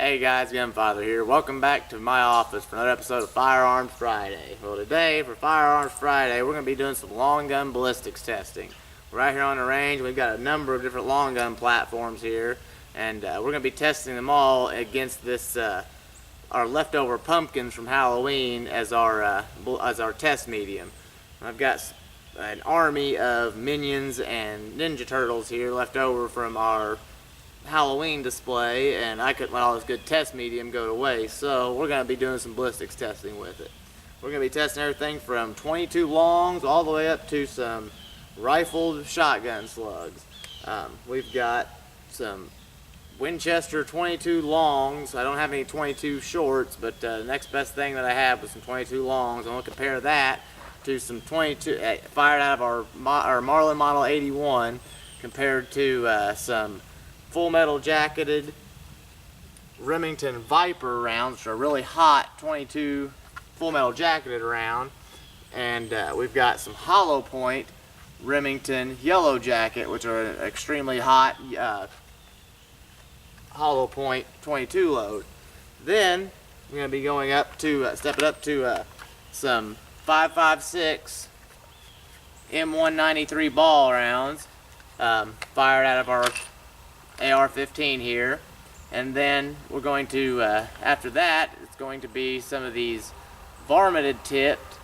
Hey guys, GunFather here. Welcome back to my office for another episode of Firearms Friday. Well, today for Firearms Friday, we're going to be doing some long gun ballistics testing. We're right here on the range. We've got a number of different long gun platforms here, and we're going to be testing them all against this our leftover pumpkins from Halloween as our test medium. I've got an army of minions and Ninja Turtles here left over from our Halloween display, and I couldn't let all this good test medium go to waste, so we're going to be doing some ballistics testing with it. We're going to be testing everything from 22 longs all the way up to some rifled shotgun slugs. We've got some Winchester 22 longs. I don't have any 22 shorts, but the next best thing that I have was some 22 longs. I'm going to compare that to some 22 fired out of our Marlin Model 81 compared to some full metal jacketed Remington Viper rounds, which are really hot 22 full metal jacketed round, and we've got some hollow point Remington yellow jacket, which are an extremely hot hollow point 22 load. Then we're going to be going up to stepping up to some 5.56 M193 ball rounds fired out of our AR-15 here, and then we're going to after that it's going to be some of these varminted tipped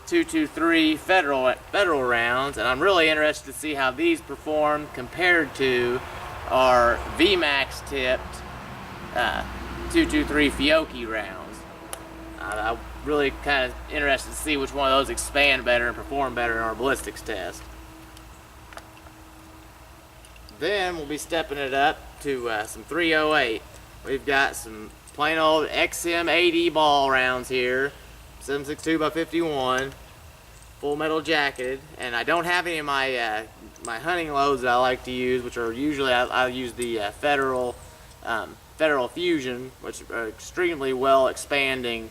223 federal rounds, and I'm really interested to see how these perform compared to our VMAX tipped 223 Fiocchi rounds. I'm really kind of interested to see which one of those expand better and perform better in our ballistics test. Then we'll be stepping it up to some 308. We've got some plain old XM80 ball rounds here, 7.62 by 51, full metal jacketed, and I don't have any of my my hunting loads that I like to use, which are usually I use the Federal Fusion, which are extremely well expanding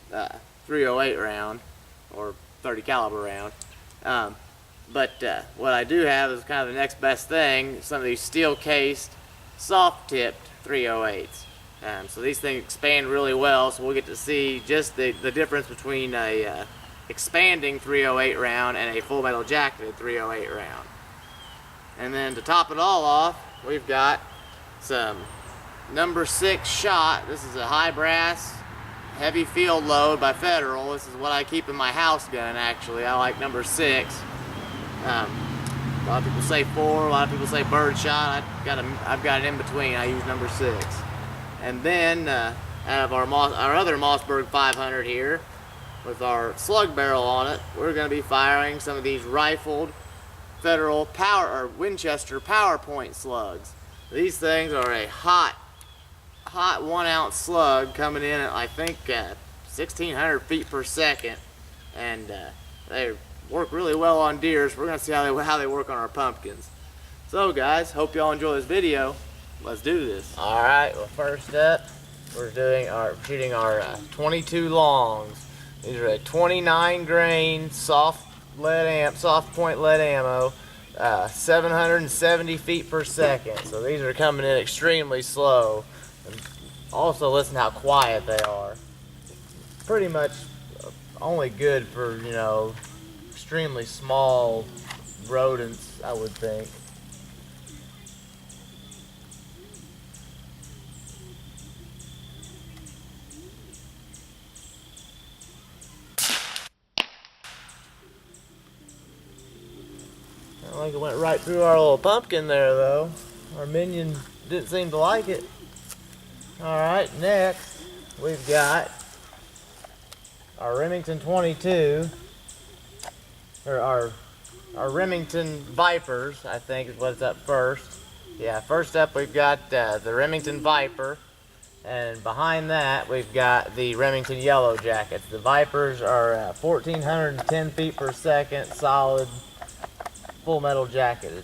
308 round or 30 caliber round. But what I do have is kind of the next best thing, some of these steel-cased, soft-tipped 308s. So these things expand really well, so we'll get to see just the difference between a expanding 308 round and a full metal jacketed 308 round. And then to top it all off, we've got some number 6 shot. This is a high brass, heavy field load by Federal. This is what I keep in my house gun, actually. I like number 6. A lot of people say 4, a lot of people say birdshot. I've got an in between. I use number 6. And then out of our other Mossberg 500 here, with our slug barrel on it, we're going to be firing some of these rifled Federal power or Winchester PowerPoint slugs. These things are a hot 1 ounce slug coming in at I think 1,600 feet per second, and they work really well on deer, so we're going to see how they work on our pumpkins. So guys, hope y'all enjoy this video. Let's do this. Alright, well, first up, we're shooting our 22 longs. These are a 29 grain soft point lead ammo, 770 feet per second. So these are coming in extremely slow. And also listen how quiet they are. Pretty much only good for, you know, extremely small rodents, I would think. I don't think it went right through our little pumpkin there, though. Our minion didn't seem to like it. Alright, next we've got our Remington 22. Or our Remington Vipers, I think is what's up first. Yeah, first up we've got the Remington Viper, and behind that we've got the Remington Yellow Jackets. The Vipers are 1,410 feet per second, solid, full metal jacketed.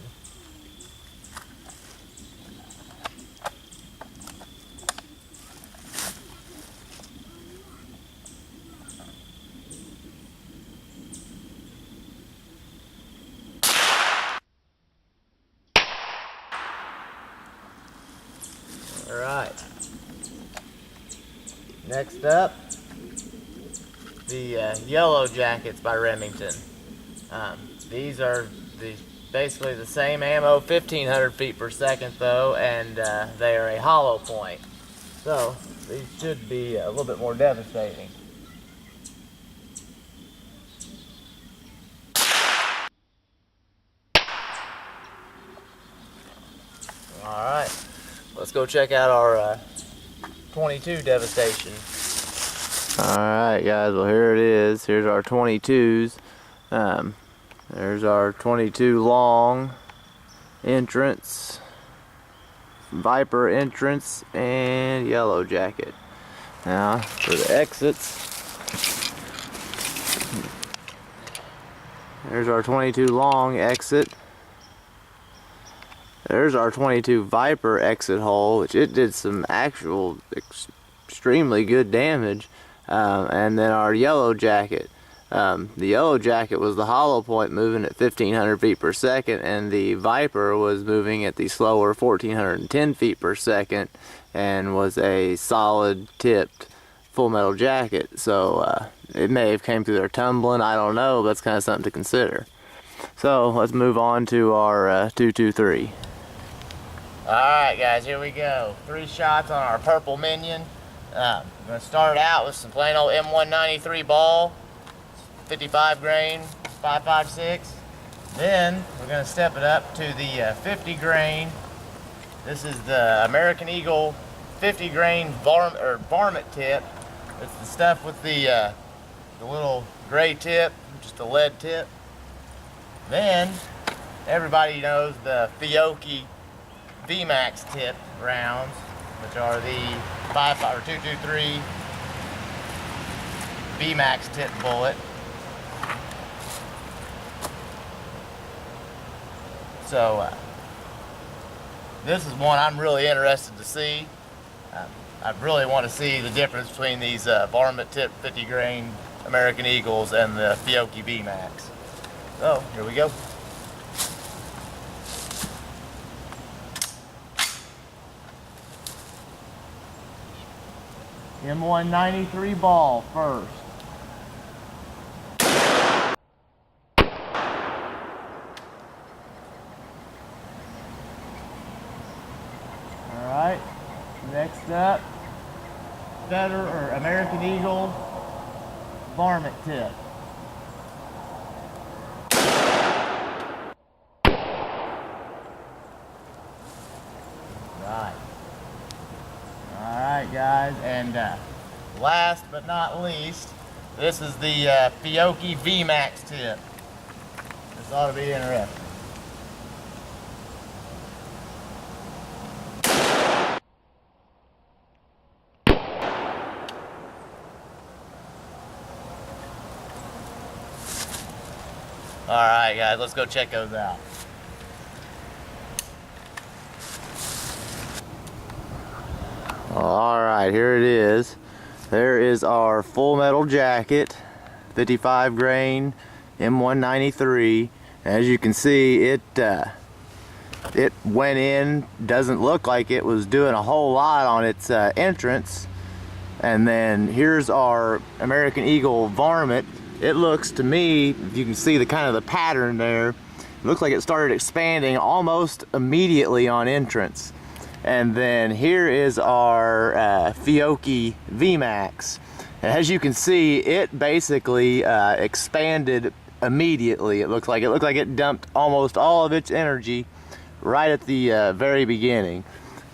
Alright. Next up, the Yellow Jackets by Remington. These are basically the same ammo, 1500 feet per second though, and they are a hollow point. So these should be a little bit more devastating. Alright, let's go check out our 22 devastation. Alright guys, well here it is. Here's our 22s. There's our 22 long entrance, Viper entrance, and Yellow Jacket. Now for the exits, there's our 22 long exit. There's our 22 Viper exit hole, which it did some actual extremely good damage. And then our Yellow Jacket. The Yellow Jacket was the hollow point moving at 1500 feet per second, and the Viper was moving at the slower 1410 feet per second and was a solid tipped full metal jacket. So it may have came through there tumbling, I don't know, but that's kind of something to consider. So let's move on to our 223. Alright guys, here we go. 3 shots on our purple minion. I'm going to start out with some plain old M193 ball, 55 grain, 5.56. Then we're going to step it up to the 50 grain. This is the American Eagle 50 grain varmint tip. It's the stuff with the little gray tip, just a lead tip. Then everybody knows the Fiocchi VMAX tip rounds, which are the 223 VMAX tip bullet. So this is one I'm really interested to see. I really want to see the difference between these varmint tip 50 grain American Eagles and the Fiocchi VMAX. So here we go. M193 ball first. Alright, next up, Feather or American Eagle varmint tip. Right. Alright guys, and last but not least, this is the Fiocchi VMAX tip. This ought to be interesting. Alright guys, let's go check those out. Alright, here it is. There is our full metal jacket, 55 grain, M193. As you can see, it went in, doesn't look like it was doing a whole lot on its entrance. And then here's our American Eagle varmint. It looks to me, you can see the kind of the pattern there, it looks like it started expanding almost immediately on entrance. And then here is our Fiocchi VMAX. As you can see, it basically expanded immediately. It looked like it dumped almost all of its energy right at the very beginning.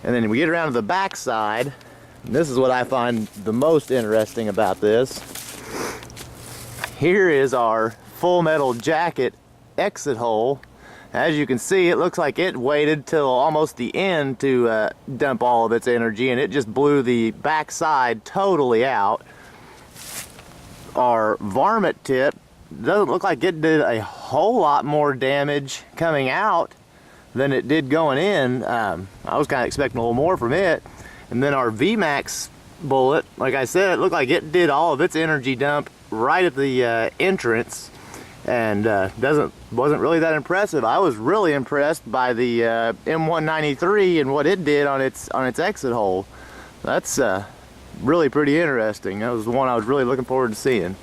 And then we get around to the back side. This is what I find the most interesting about this. Here is our full metal jacket exit hole. As you can see, it looks like it waited till almost the end to dump all of its energy, and it just blew the back side totally out. Our varmint tip doesn't look like it did a whole lot more damage coming out than it did going in. I was kind of expecting a little more from it. And then our VMAX bullet, like I said, it looked like it did all of its energy dump right at the entrance, and wasn't really that impressive. I was really impressed by the M193 and what it did on its exit hole. That's really pretty interesting. That was the one I was really looking forward to seeing.